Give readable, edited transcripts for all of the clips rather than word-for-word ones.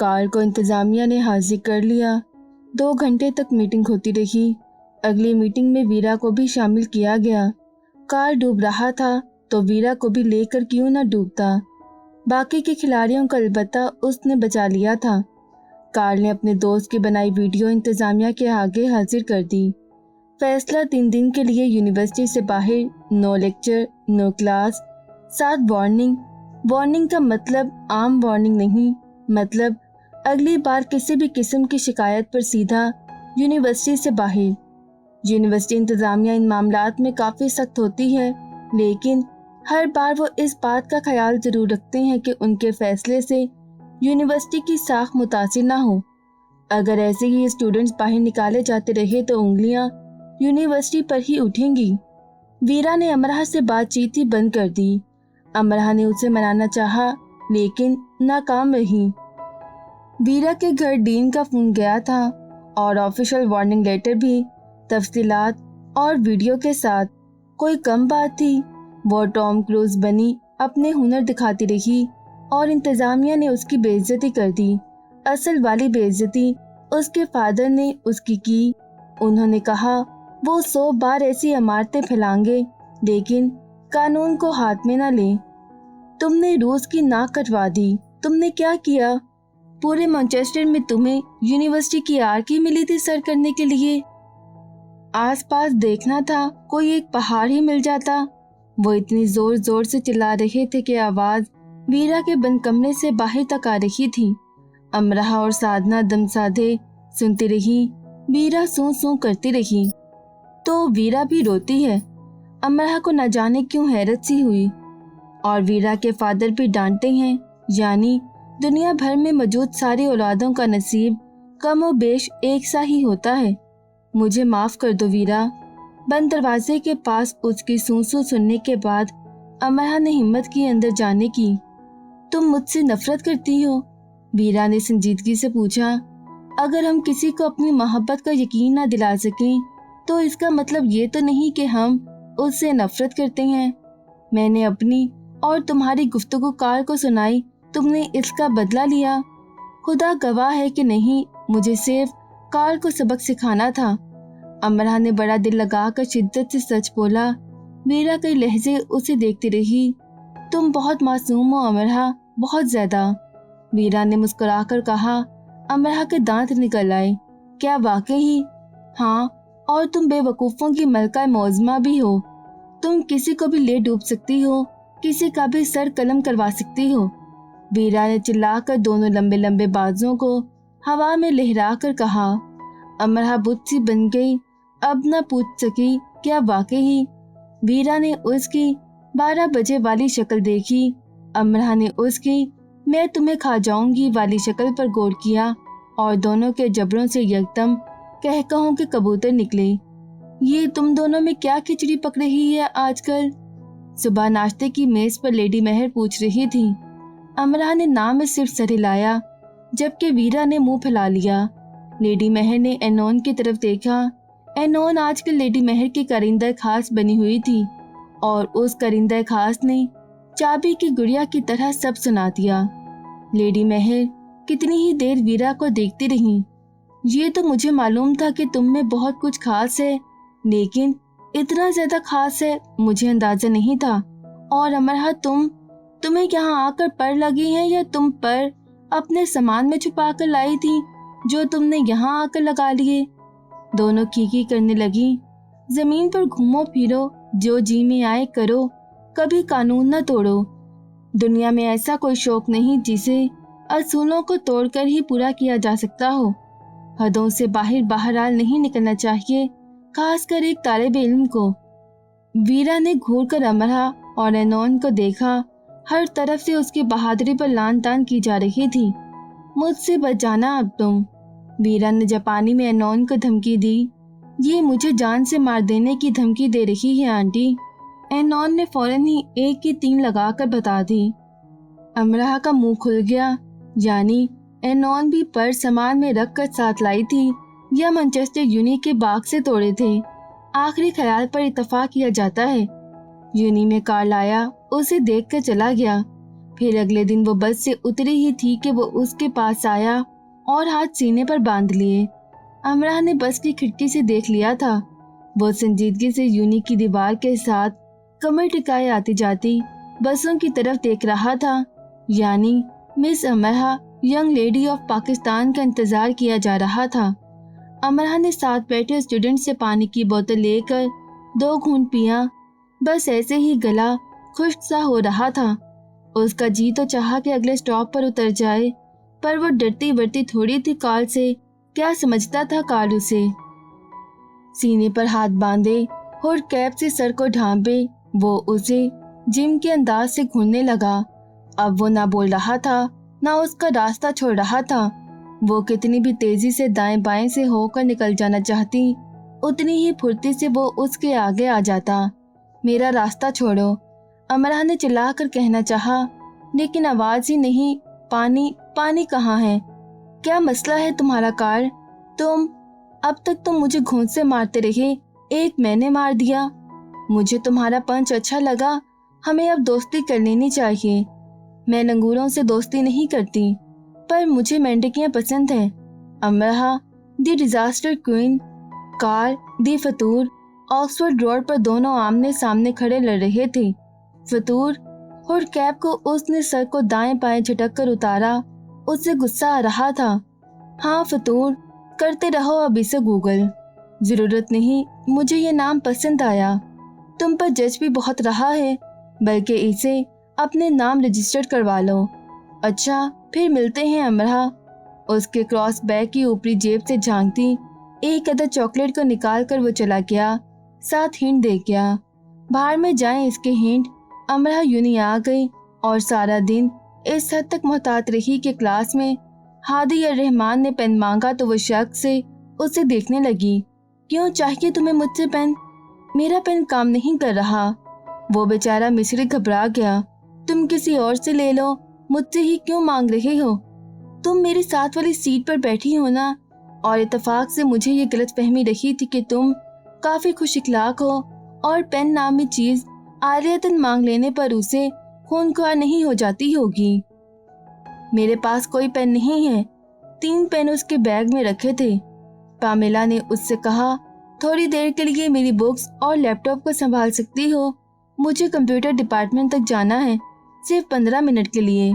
Karl को इंतजामिया ने हाजिर कर लिया। 2 घंटे तक मीटिंग होती रही। अगली मीटिंग में वीरा को भी शामिल किया गया। कार्ल डूब रहा था तो वीरा को भी लेकर क्यों न डूबता। बाकी के खिलाड़ियों को अलबत्ता उसने बचा लिया था। कार्ल ने अपने दोस्त की बनाई वीडियो इंतजामिया के आगे हाजिर कर दी। फैसला 3 दिन के लिए यूनिवर्सिटी से बाहर, नो लेक्चर, नो क्लास, साथ वार्निंग। वार्निंग का मतलब आम वार्निंग नहीं, मतलब अगली बार किसी भी किस्म की शिकायत पर सीधा यूनिवर्सिटी से बाहर। यूनिवर्सिटी इंतजामिया इन मामलात में काफ़ी सख्त होती है, लेकिन हर बार वो इस बात का ख्याल ज़रूर रखते हैं कि उनके फैसले से यूनिवर्सिटी की साख मुतासिर ना हो। अगर ऐसे ही स्टूडेंट्स बाहर निकाले जाते रहे तो उंगलियां यूनिवर्सिटी पर ही उठेंगी। वीरा ने अमरहा से बातचीत ही बंद कर दी। अमरहा ने उसे मनाना चाहा, लेकिन नाकाम रही। वीरा के घर डीन का फोन गया था और ऑफिशियल वार्निंग लेटर भी, तफसीलात और वीडियो के साथ। कोई कम बात थी। वो टॉम क्रूज बनी अपने हुनर दिखाती रही और इंतजामिया ने उसकी बेइज्जती कर दी। असल वाली बेइज्जती उसके फादर ने उसकी की। उन्होंने कहा वो 100 बार ऐसी इमारतें फैलाएंगे, लेकिन कानून को हाथ में न ले। तुमने रूस की नाक कटवा दी। तुमने क्या किया? पूरे मैनचेस्टर में तुम्हें यूनिवर्सिटी की आर्की मिली थी सर करने के लिए। आसपास देखना था, कोई एक पहाड़ ही मिल जाता। वो इतनी जोर जोर से चिल्ला रहे थे कि आवाज वीरा के बंद कमरे से बाहर तक आ रही थी। अमरहा और साधना दम साधे सुनती रही। वीरा सू सू करती रही। तो वीरा भी रोती है? अमरहा को न जाने क्यों हैरत सी हुई। और वीरा के फादर भी डांटते हैं, यानी दुनिया भर में मौजूद सारी औलादों का नसीब कम और बेश एक सा ही होता है। मुझे माफ कर दो वीरा। बंद दरवाजे के पास उसकी सूसू सुनने के बाद अमरहा ने हिम्मत की अंदर जाने की। तुम मुझसे नफरत करती हो? वीरा ने संजीदगी से पूछा। अगर हम किसी को अपनी मोहब्बत का यकीन ना दिला सकें तो इसका मतलब ये तो नहीं कि हम उससे नफरत करते हैं। मैंने अपनी और तुम्हारी गुफ्तगू कार्ल को सुनाई, तुमने इसका बदला लिया। खुदा गवाह है कि नहीं, मुझे सिर्फ कार्ल को सबक सिखाना था। अमरहा ने बड़ा दिल लगाकर शिद्दत से सच बोला। वीरा कई लहजे उसे देखती रही। तुम बहुत मासूम हो अमरहा, बहुत ज्यादा। वीरा ने मुस्कुराकर कहा। अमरहा के दांत निकल आए। क्या वाकई? हाँ, और तुम बेवकूफ़ों की मलका मौजमा भी हो। तुम किसी को भी ले डूब सकती हो, किसी का भी सर कलम करवा सकती हो। वीरा ने चिल्लाकर दोनों लंबे लंबे बाजुओं को हवा में लहरा कर कहा। अमरहा बुत सी बन गई, अब न पूछ सकी क्या वाकई? वीरा ने उसकी 12 बजे वाली शक्ल देखी। अमरहा ने उसकी मैं तुम्हें खा जाऊंगी वाली शक्ल पर गौर किया और दोनों के जबड़ों से यकदम कहकहों के कबूतर निकले। ये तुम दोनों में क्या खिचड़ी पक रही है आजकल? सुबह नाश्ते की मेज पर लेडी महर पूछ रही थी। अमरहा ने नाम में सिर्फ सर हिलाया, जबकि वीरा ने मुंह फैला लिया। लेडी महर ने एनोन की तरफ देखा। एनोन आजकल लेडी महर की करिंदा खास बनी हुई थी और उस करिंदा खास ने चाबी की गुड़िया की तरह सब सुना दिया। लेडी महर कितनी ही देर वीरा को देखती रही। ये तो मुझे मालूम था कि तुम में बहुत कुछ खास है, लेकिन इतना ज्यादा खास है मुझे अंदाजा नहीं था। और अमरहा तुम्हें यहाँ आकर पर लगी है या तुम पर अपने सामान में छुपा कर लाई थी जो तुमने यहाँ आकर लगा लिए? दोनों खीखी करने लगी। जमीन पर घूमो फिरो, जो जी में आए करो, कभी कानून न तोड़ो। दुनिया में ऐसा कोई शौक नहीं जिसे असूलों को तोड़कर ही पूरा किया जा सकता हो। हदों से बहरहाल नहीं निकलना चाहिए, खासकर एक तालिब इल्म को। वीरा ने घूर कर अमरहा और एनोन को देखा। हर तरफ से उसकी बहादुरी पर लान तान की जा रही थी। मुझसे बच जाना अब तुम। वीरा ने जापानी में एनोन को धमकी दी। ये मुझे जान से मार देने की धमकी दे रही है आंटी। एनोन ने फौरन ही 1 की 3 लगाकर बता दी। अमरहा का मुंह खुल गया, यानी एनोन भी पर सामान में रख कर साथ लाई थी या मैनचेस्टर यूनी के बाग से तोड़े थे। आखिरी ख्याल पर इत्तफाक किया जाता है। यूनी में कार्ल आया, उसे देख कर चला गया। फिर अगले दिन वो बस से उतरी ही थी कि वो उसके पास आया और हाथ सीने पर बांध लिए। अमरा ने बस की खिड़की से देख लिया था। वो संजीदगी से यूनी की दीवार के साथ कमर टिकाए आती जाती बसों की तरफ देख रहा था। यानी Miss Amra young lady of Pakistan का इंतजार किया जा रहा था। अमरा ने साथ बैठे स्टूडेंट से पानी की बोतल लेकर 2 घूंट पिया। बस ऐसे ही गला खुश्क सा हो रहा था। उसका जी तो चाहा कि अगले स्टॉप पर उतर जाए, पर वो डरती बढ़ती थोड़ी थी कार्ल से। क्या समझता था कार्ल उसे? सीने पर हाथ बांधे और कैप से सर को ढांपे वो उसे जिम के अंदाज से घूरने लगा। अब वो ना बोल रहा था, ना उसका रास्ता छोड़ रहा था। वो कितनी भी तेजी से दाएं बाएं से होकर निकल जाना चाहती, उतनी ही फुर्ती से वो उसके आगे आ जाता। मेरा रास्ता छोड़ो, अमरा ने चिल्लाकर कहना चाहा, लेकिन आवाज ही नहीं। पानी पानी कहाँ है? क्या मसला है तुम्हारा कार्ल? अब तक तुम मुझे घूंट से मारते रहे, एक मैंने मार दिया। मुझे तुम्हारा पंच अच्छा लगा, हमें अब दोस्ती कर लेनी चाहिए। मैं लंगूरों से दोस्ती नहीं करती, पर मुझे मेंढकियां पसंद हैं। अमरा दी डिजास्टर क्वीन, कार्ल दी फतूर। ऑक्सफोर्ड रोड पर दोनों आमने सामने खड़े लड़ रहे थे। फतूर और कैप को उसने सर को दाएं बाएं झटक कर उतारा। उससे गुस्सा आ रहा था। हाँ फतूर, करते रहो अब इसे गूगल। जरूरत नहीं, मुझे ये नाम पसंद आया। तुम पर जज भी बहुत रहा है, बल्कि इसे अपने नाम रजिस्टर्ड करवा लो। अच्छा, फिर मिलते हैं अमरा। उसके क्रॉस बैग की ऊपरी जेब से झांकती एक अदद चॉकलेट को निकाल कर वो चला गया, साथ हिंट दे गया। बाहर में जाएं इसके हिंट। अमरा यूनी आ गई और सारा दिन इस हद तक मोहतात रही कि क्लास में हादी और रहमान ने पेन मांगा तो वो शक से उसे देखने लगी। क्यों चाहिए तुम्हें मुझसे पेन? मेरा पेन काम नहीं कर रहा। वो बेचारा मिस्री घबरा गया। तुम किसी और से ले लो, मुझसे ही क्यों मांग रहे हो? तुम मेरे साथ वाली सीट पर बैठी हो ना, और इत्तेफाक से मुझे ये गलतफहमी रही थी कि तुम काफी खुश इखलाक हो और पेन नामी चीज आलियतन मांग लेने पर उसे खूनख्वार नहीं हो जाती होगी। मेरे पास कोई पेन नहीं है। 3 पेन उसके बैग में रखे थे। पामेला ने उससे कहा, थोड़ी देर के लिए मेरी बुक्स और लैपटॉप को संभाल सकती हो? मुझे कंप्यूटर डिपार्टमेंट तक जाना है, सिर्फ 15 मिनट के लिए।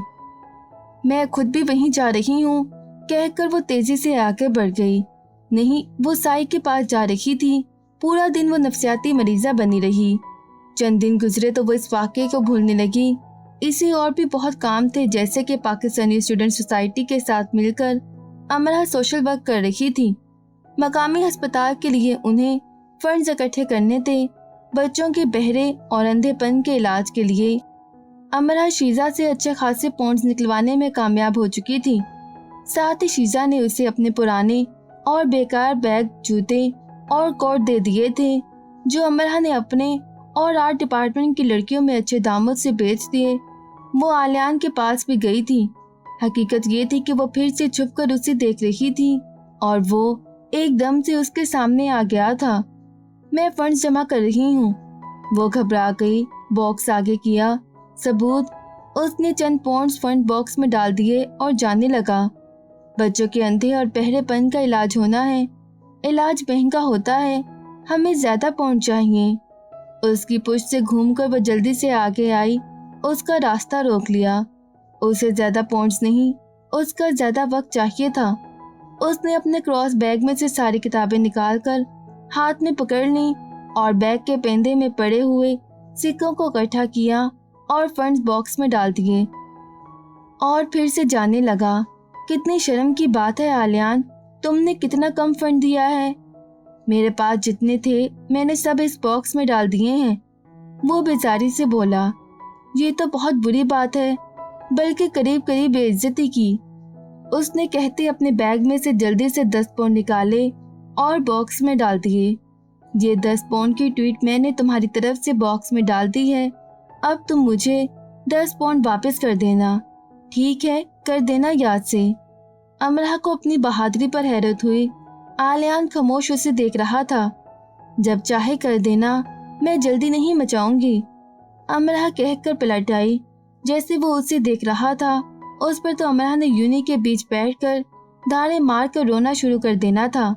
मैं खुद भी वहीं जा रही हूँ, कहकर वो तेजी से आगे बढ़ गई। नहीं, वो साई के पास जा रही थी। पूरा दिन वो नफसियाती मरीजा बनी रही। चंद दिन गुजरे तो वो इस वाक़े को भूलने लगी। इसे और भी बहुत काम थे, जैसे कि पाकिस्तानी स्टूडेंट सोसाइटी के साथ मिलकर अमरा सोशल वर्क कर रही थी। मकामी अस्पताल के लिए उन्हें फंड्स इकट्ठे करने थे, बच्चों के बहरे और अंधेपन के इलाज के लिए। अमरा शीजा से अच्छे खासे पॉइंट्स निकलवाने में कामयाब हो चुकी थी। साथ ही शीजा ने उसे अपने पुराने और बेकार बैग, जूते और कोट दे दिए थे, जो अमरा ने अपने और आर्ट डिपार्टमेंट की लड़कियों में अच्छे दामों से बेच दिए। वो आलियान के पास भी गई थी। हकीकत ये थी कि वो फिर से छुपकर उसे देख रही थी और वो एकदम से उसके सामने आ गया था। मैं फंड्स जमा कर रही हूँ। वो घबरा गई, बॉक्स आगे किया। सबूत। उसने चंद पॉइंट्स फंड बॉक्स में डाल दिए और जाने लगा। बच्चों के अंधे और बहरेपन का इलाज होना है। इलाज महंगा होता है, हमें ज्यादा पॉइंट चाहिए। उसकी पुश्त से घूमकर वह जल्दी से आगे आई, उसका रास्ता रोक लिया। उसे ज्यादा पॉइंट्स नहीं, उसका ज्यादा वक्त चाहिए था। उसने अपने क्रॉस बैग में से सारी किताबें निकालकर हाथ में पकड़ ली और बैग के पेंदे में पड़े हुए सिक्कों को इकट्ठा किया और फंड्स बॉक्स में डाल दिए और फिर से जाने लगा। कितनी शर्म की बात है आलियान, तुमने कितना कम फंड दिया है। मेरे पास जितने थे मैंने सब इस बॉक्स में डाल दिए हैं। वो बेचारी से बोला। ये तो बहुत बुरी बात है, बल्कि करीब करीब बेइज्जती की। उसने कहते अपने बैग में से जल्दी से 10 पाउंड निकाले और बॉक्स में डाल दिए। ये 10 पाउंड की ट्वीट मैंने तुम्हारी तरफ से बॉक्स में डाल दी है। अब तुम मुझे 10 पाउंड वापस कर देना। ठीक है, कर देना याद से। अमरा को अपनी बहादुरी पर हैरत हुई। आलियान खामोश उसे देख रहा था। जब चाहे कर देना, मैं जल्दी नहीं मचाऊंगी। अमरा कहकर पलट आई। जैसे वो उसे देख रहा था। उस पर तो अमरा ने यूनी के बीच बैठकर धारे मार कर रोना शुरू कर देना था,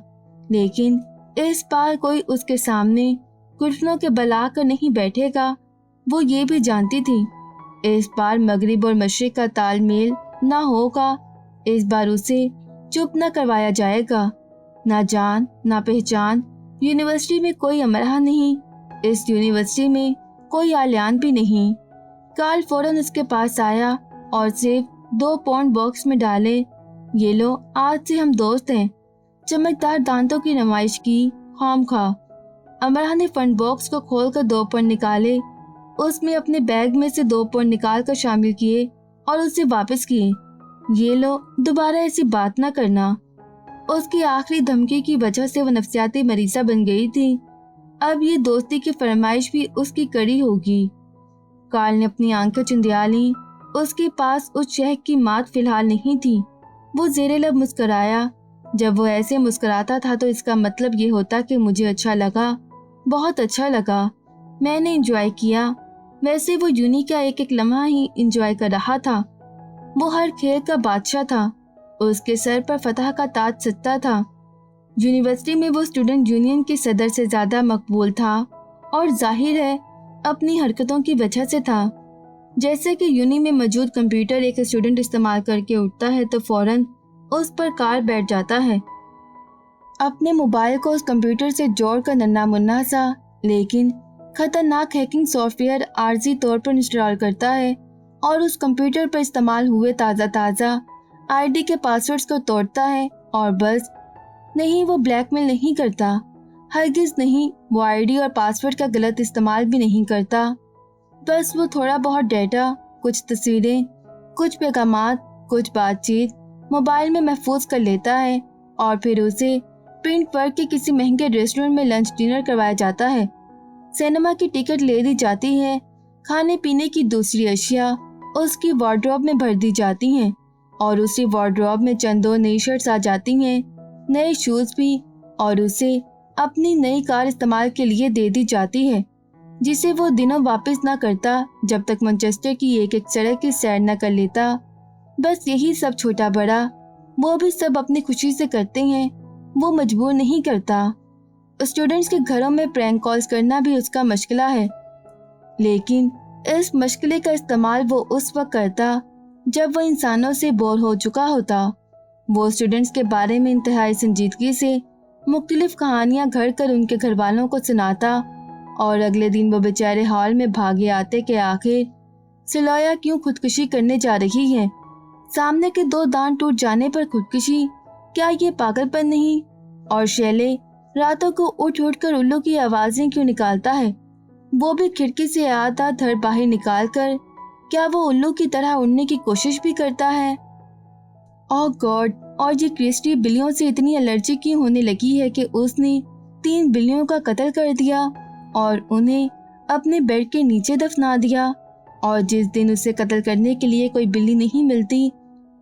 लेकिन इस बार कोई उसके सामने घुटनों के बल आकर नहीं बैठेगा। वो ये भी जानती थी इस बार मगरिब और मशरिक का तालमेल ना होगा। इस बार उसे चुप न करवाया जाएगा। ना जान ना पहचान, यूनिवर्सिटी में कोई अमरा नहीं, इस यूनिवर्सिटी में कोई आलियान भी नहीं। कार्ल फौरन उसके पास आया और सिर्फ 2 पाउंड बॉक्स में डाले। ये लो, आज से हम दोस्त हैं। चमकदार दांतों की नुमाइश की खामखा। अमरा ने फंड बॉक्स को खोलकर 2 पाउंड निकाले। उसमें अपने बैग में से 2 पाउंड निकाल कर शामिल किए और उसे वापस किए। ये लो, दोबारा ऐसी बात ना करना। उसकी आखिरी धमकी की वजह से वो नफसियाती मरीजा बन गई थी। अब ये दोस्ती की फरमाइश भी उसकी कड़ी होगी। कार्ल ने अपनी आंखें चुंधिया ली। उसके पास उस शहद की मात फिलहाल नहीं थी। वो ज़ेरे लब मुस्कराया। जब वो ऐसे मुस्कुराता था तो इसका मतलब ये होता कि मुझे अच्छा लगा, बहुत अच्छा लगा, मैंने एंजॉय किया। वैसे वो यूनी का एक एक लम्हा ही एंजॉय कर रहा था। वो हर खेल का बादशाह था। उसके सर पर फतह का ताज सजता था। यूनिवर्सिटी में वो स्टूडेंट यूनियन के सदर से ज्यादा मकबूल था और जाहिर है अपनी हरकतों की वजह से था। जैसे कि यूनी में मौजूद कंप्यूटर एक स्टूडेंट इस्तेमाल करके उठता है तो फौरन उस पर कार्ल बैठ जाता है। अपने मोबाइल को उस कंप्यूटर से जोड़कर नन्हा मुन्ना सा लेकिन खतरनाक हैकिंग सॉफ्टवेयर आर्जी तौर पर इंस्टॉल करता है और उस कंप्यूटर पर इस्तेमाल हुए ताज़ा आईडी के पासवर्ड्स को तोड़ता है। और बस नहीं, वो ब्लैकमेल नहीं करता, हरगिज नहीं। वो आईडी और पासवर्ड का गलत इस्तेमाल भी नहीं करता। बस वो थोड़ा बहुत डेटा, कुछ तस्वीरें, कुछ पैगामात, कुछ बातचीत मोबाइल में महफूज कर लेता है और फिर उसे प्रिंट करके किसी महंगे रेस्टोरेंट में लंच डिनर करवाया जाता है। सिनेमा की टिकट ले दी जाती है। खाने पीने की दूसरी अशिया उसकी वार्डरोब में भर दी जाती हैं और उसी वार्डरोब में चंद 2 नई शर्ट्स आ जाती हैं, नए शूज भी, और उसे अपनी नई कार इस्तेमाल के लिए दे दी जाती है जिसे वो दिनों वापस ना करता जब तक मैनचेस्टर की एक एक सड़क की सैर न कर लेता। बस यही सब छोटा बड़ा वो भी सब अपनी खुशी से करते हैं। वो मजबूर नहीं करता। स्टूडेंट्स के घरों में प्रैंक कॉल्स करना भी उसका मशगला है, लेकिन इस मशगले का इस्तेमाल वो उस वक्त करता जब वो इंसानों से बोर हो चुका होता। वो स्टूडेंट्स के बारे में इंतहाई संजीदगी से मुख्तलिफ कहानियां घड़ कर उनके घर वालों को सुनाता और अगले दिन वो बेचारे हॉल में भागे आते कि आखिर सिलोया क्यों खुदकुशी करने जा रही है। सामने के 2 दांत टूट जाने पर खुदकुशी, क्या ये पागलपन नहीं? और शैले रातों को उठ उठ कर उल्लू की आवाजें क्यों निकालता है, वो भी खिड़की से आधा धड़ बाहर निकाल कर? क्या वो उल्लू की तरह उड़ने की कोशिश भी करता है? ओह गॉड! और ये क्रिस्टी बिल्लियों से इतनी एलर्जी क्यों होने लगी है कि उसने 3 बिल्लियों का कत्ल कर दिया और उन्हें अपने बेड के नीचे दफना दिया। और जिस दिन उसे कत्ल करने के लिए कोई बिल्ली नहीं मिलती,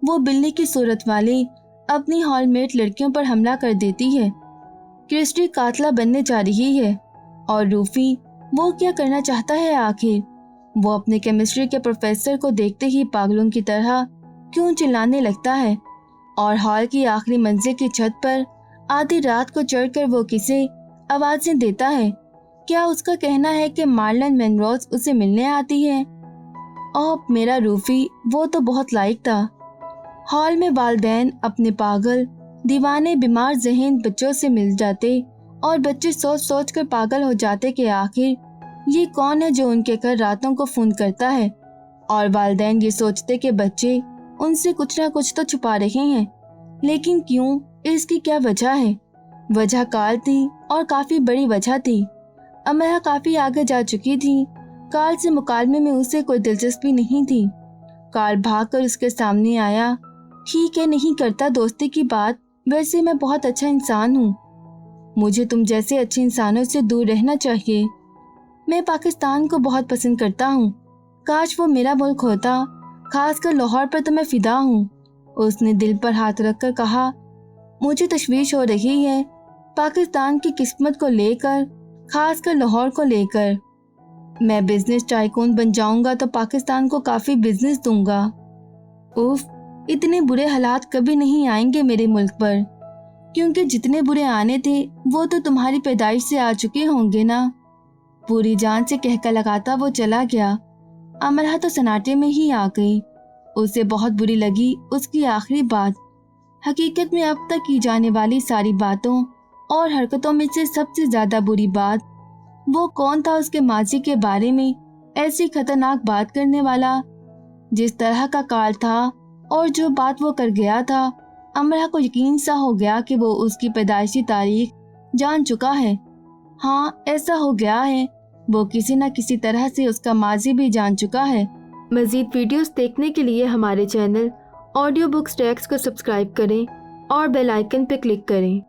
वो बिल्ली की सूरत वाली अपनी हॉलमेट लड़कियों पर हमला कर देती है। क्रिस्टी कातला बनने जा रही है और रूफी वो क्या करना चाहता है आखिर? वो अपने केमिस्ट्री के प्रोफेसर को देखते ही पागलों की तरह क्यों चिल्लाने लगता है और हॉल की आखिरी मंजिल की छत पर आधी रात को चढ़कर वो किसे आवाजें देता है। क्या उसका कहना है कि मार्लन मेनरोज उसे मिलने आती है? ओह मेरा रूफी, वो तो बहुत लायक था। हॉल में वालिदैन अपने पागल दीवाने बीमार जहन बच्चों से मिल जाते और बच्चे सोच सोच कर पागल हो जाते कि आखिर ये कौन है जो उनके घर रातों को फोन करता है। और वालिदैन ये सोचते कि बच्चे उनसे कुछ ना कुछ तो छुपा रहे हैं, लेकिन क्यों? इसकी क्या वजह है? वजह कार्ल थी और काफी बड़ी वजह थी। अमरा काफी आगे जा चुकी थी। कार्ल से मुकालमे में उसे कोई दिलचस्पी नहीं थी। कार्ल भागकर उसके सामने आया। ठीक है, नहीं करता दोस्ती की बात, वैसे मैं बहुत अच्छा इंसान हूँ। मुझे तुम जैसे अच्छे इंसानों से दूर रहना चाहिए। मैं पाकिस्तान को बहुत पसंद करता हूँ। काश वो मेरा मुल्क होता, खासकर लाहौर पर तो मैं फिदा हूँ। उसने दिल पर हाथ रखकर कहा, मुझे तशवीश हो रही है पाकिस्तान की किस्मत को लेकर, खासकर लाहौर को लेकर। मैं बिजनेस टाइकून बन जाऊंगा तो पाकिस्तान को काफी बिजनेस दूंगा। उफ, इतने बुरे हालात कभी नहीं आएंगे मेरे मुल्क पर, क्योंकि जितने बुरे आने थे वो तो तुम्हारी पैदाइश से आ चुके होंगे ना। पूरी जान से कहकर लगाता वो चला गया। अमरहा तो सन्नाटे में ही आ गई। उसे बहुत बुरी लगी उसकी आखिरी बात। हकीकत में अब तक की जाने वाली सारी बातों और हरकतों में से सबसे ज्यादा बुरी बात वो कौन था उसके माजी के बारे में ऐसी खतरनाक बात करने वाला। जिस तरह का काल था और जो बात वो कर गया था, अमरहा को यकीन सा हो गया कि वो उसकी पैदाइशी तारीख जान चुका है। हाँ, ऐसा हो गया है, वो किसी न किसी तरह से उसका माजी भी जान चुका है। मजीद वीडियोस देखने के लिए हमारे चैनल ऑडियो बुक्स टैक्स को सब्सक्राइब करें और बेल आइकन पर क्लिक करें।